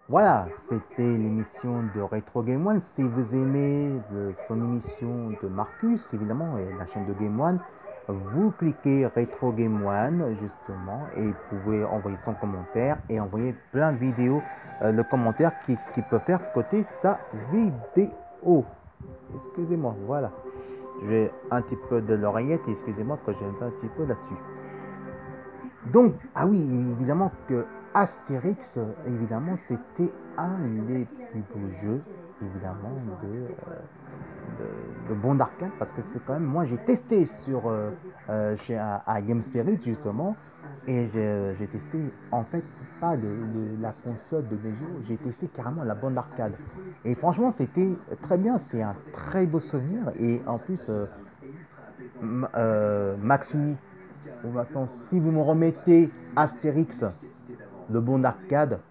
Voilà, c'était l'émission de Retro Game One. Si vous aimez son émission de Marcus, évidemment, et la chaîne de Game One, vous cliquez Retro Game One, justement, et vous pouvez envoyer son commentaire et envoyer plein de vidéos, de commentaires qui peut faire côté sa vidéo. Excusez-moi, voilà. J'ai un petit peu de l'oreillette, excusez-moi que j'ai un petit peu là-dessus. Donc, ah oui, évidemment que Astérix, évidemment, c'était un des plus beaux jeux, évidemment, de bande d'arcade, parce que c'est quand même, moi j'ai testé à Game Spirit, justement, et j'ai testé, en fait, pas de la console de Neo, j'ai testé carrément la bande d'arcade. Et franchement, c'était très bien, c'est un très beau souvenir, et en plus, Maxou, si vous me remettez Astérix, le bon d'arcade,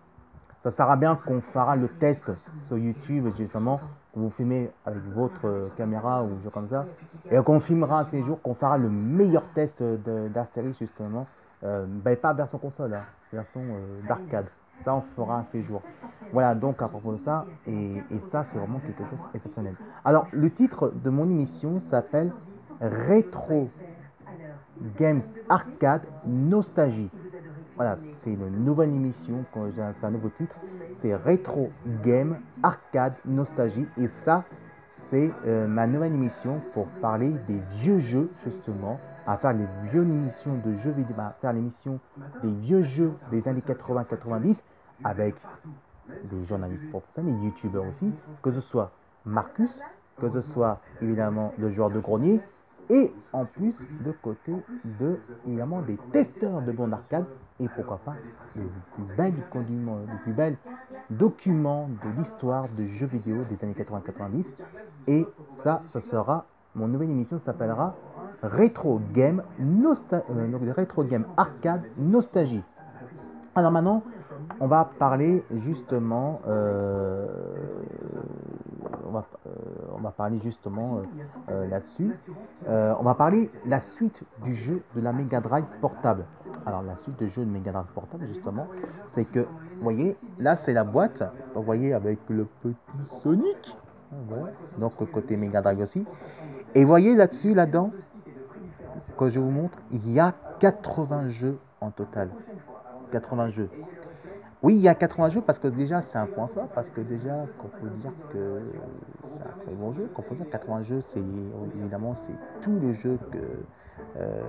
ça sera bien qu'on fera le test sur YouTube, justement, que vous filmez avec votre caméra ou quelque chose comme ça, et qu'on filmera ces jours, qu'on fera le meilleur test d'Astérix, justement, ben, pas version console, hein, version d'arcade. Ça, on fera ces jours. Voilà, donc à propos de ça, et ça, c'est vraiment quelque chose d'exceptionnel. Alors, le titre de mon émission s'appelle Retro Games Arcade Nostalgie. Voilà, c'est une nouvelle émission, c'est un nouveau titre. C'est Retro Game Arcade Nostalgie. Et ça, c'est ma nouvelle émission pour parler des vieux jeux, justement, à faire les vieux émissions de jeux vidéo, à faire l'émission des vieux jeux des années 80-90 avec des journalistes professionnels et youtubeurs aussi, que ce soit Marcus, que ce soit évidemment le joueur de grenier, et en plus de côté de évidemment des testeurs de bande arcade et pourquoi pas le plus bel document de l'histoire de jeux vidéo des années 80-90. Et ça sera mon nouvelle émission s'appellera Retro Game Arcade Nostalgie. Alors maintenant, on va parler justement, on va parler justement là-dessus. On va parler la suite du jeu de la Mega Drive portable. Alors la suite du jeu de Mega Drive portable justement, c'est que, vous voyez, là c'est la boîte, vous voyez avec le petit Sonic, voilà. Donc côté Mega Drive aussi. Et vous voyez là-dessus, là-dedans, que je vous montre, il y a 80 jeux en total. 80 jeux. Oui, il y a 80 jeux parce que déjà c'est un point fort, parce que déjà qu'on peut dire que c'est un très bon jeu, qu'on peut dire 80 jeux, c'est évidemment c'est tout le jeu euh,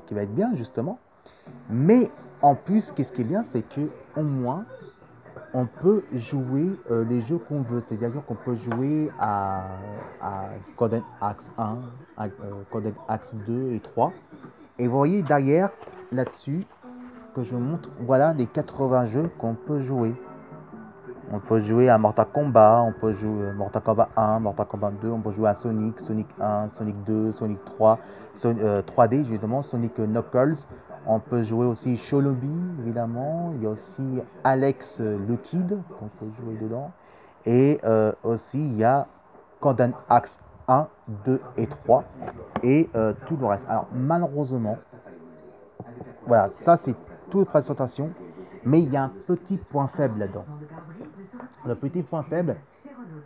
qui va être bien justement. Mais en plus, qu'est-ce qui est bien, c'est que au moins on peut jouer les jeux qu'on veut, c'est-à-dire qu'on peut jouer à Codename Axe 1, à Codename Axe 2 et 3. Et vous voyez derrière, là-dessus, que je vous montre, voilà les 80 jeux qu'on peut jouer. On peut jouer à Mortal Kombat, on peut jouer à Mortal Kombat 1, Mortal Kombat 2, on peut jouer à Sonic, Sonic 1, Sonic 2, Sonic 3, 3D justement, Sonic Knuckles. On peut jouer aussi Sholobi, évidemment. Il y a aussi Alex le Kid qu'on peut jouer dedans. Et aussi, il y a Codename Axe 1, 2 et 3. Et tout le reste. Alors, malheureusement, voilà, ça c'est toute la présentation. Mais il y a un petit point faible là-dedans. Le petit point faible,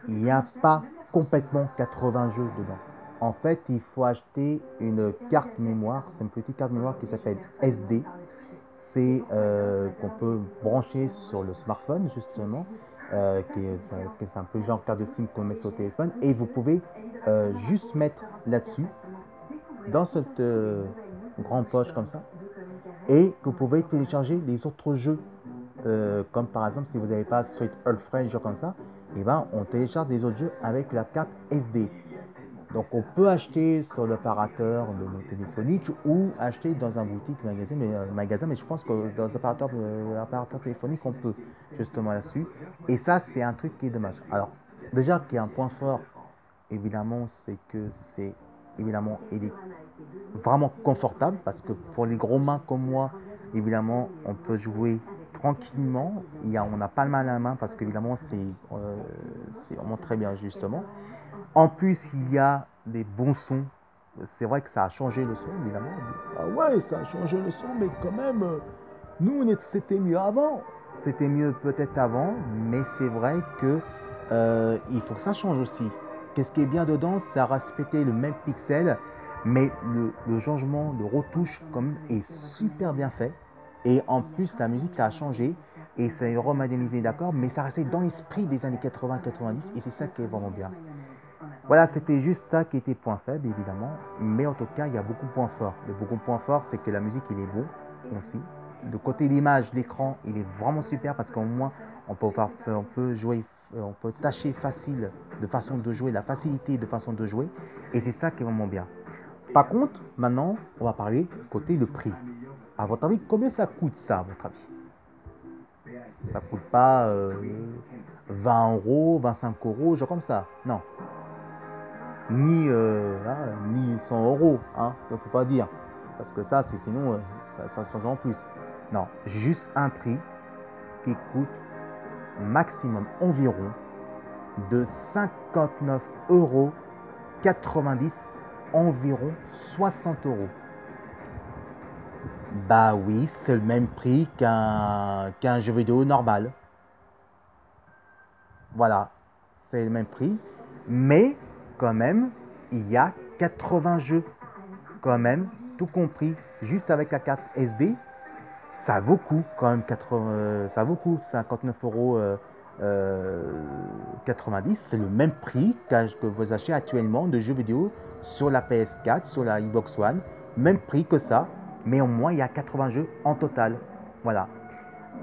il n'y a pas complètement 80 jeux dedans. En fait, il faut acheter une carte mémoire. C'est une petite carte mémoire qui s'appelle SD. C'est qu'on peut brancher sur le smartphone, justement. C'est un peu genre carte de SIM qu'on met sur le téléphone. Et vous pouvez juste mettre là-dessus, dans cette grande poche comme ça. Et que vous pouvez télécharger les autres jeux comme par exemple si vous n'avez pas Sweet Earth Friends, genre comme ça, et ben on télécharge des autres jeux avec la carte SD. Donc on peut acheter sur l'opérateur téléphonique ou acheter dans un boutique magasin, mais je pense que dans l'opérateur téléphonique on peut justement là-dessus. Et ça c'est un truc qui est dommage. Alors déjà qui est un point fort, évidemment, c'est que c'est évidemment il est vraiment confortable parce que pour les gros mains comme moi, évidemment, on peut jouer tranquillement. On n'a pas le mal à la main parce qu'évidemment, c'est vraiment très bien justement. En plus, il y a des bons sons. C'est vrai que ça a changé le son, évidemment. Ah ouais, ça a changé le son, mais quand même, nous, c'était mieux avant. c'était mieux peut-être avant, mais c'est vrai que il faut que ça change aussi. Qu'est-ce qui est bien dedans, c'est à respecter le même pixel, mais le changement, le retouche comme est super bien fait. Et en plus, la musique, ça a changé et c'est remodernisé, d'accord, mais ça restait dans l'esprit des années 80-90 et c'est ça qui est vraiment bien. Voilà, c'était juste ça qui était point faible, évidemment. Mais en tout cas, il y a beaucoup de points forts. Le beaucoup de points forts, c'est que la musique, il est beau aussi. De côté l'image, l'écran, il est vraiment super parce qu'au moins, on peut jouer, on peut tâcher facile de façon de jouer, la facilité de façon de jouer. Et c'est ça qui est vraiment bien. Par contre, maintenant, on va parler côté le prix. À votre avis, combien ça coûte ça, à votre avis? Ça coûte pas 20 euros, 25 euros, genre comme ça. Non, ni 100 euros, hein, il ne faut pas dire. Parce que ça, c'est sinon, ça change en plus. Non, juste un prix qui coûte maximum environ de 59,90 €, environ 60 euros. Bah oui, c'est le même prix qu'un jeu vidéo normal. Voilà, c'est le même prix. Mais quand même, il y a 80 jeux. Quand même, tout compris, juste avec la carte SD, ça vaut coup quand même 80, ça vaut coup 59 euros 90. C'est le même prix que vous achetez actuellement de jeux vidéo sur la PS4, sur la Xbox One. Même prix que ça, mais au moins il y a 80 jeux en total. Voilà.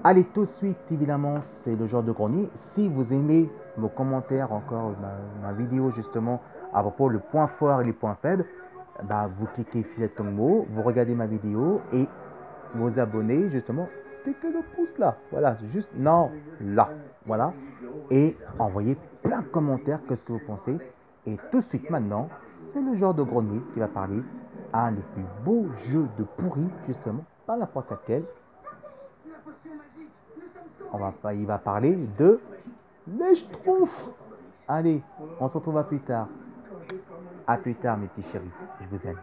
Allez, tout de suite, évidemment, c'est le genre de grenier. Si vous aimez vos commentaires, encore ma vidéo justement à propos le point fort et les points faibles, bah, vous cliquez Filet Tongmo, vous regardez ma vidéo et vous abonnez justement, cliquez le pouce là, voilà, juste non, là, voilà, et envoyez plein de commentaires, qu'est-ce que vous pensez. Et tout de suite maintenant, c'est le genre de grenier qui va parler à les plus beaux jeux de pourri, justement, pas n'importe laquelle. Il va parler de les Schtroumpfs. Allez, on se retrouve à plus tard. À plus tard, mes petits chéris, je vous aime.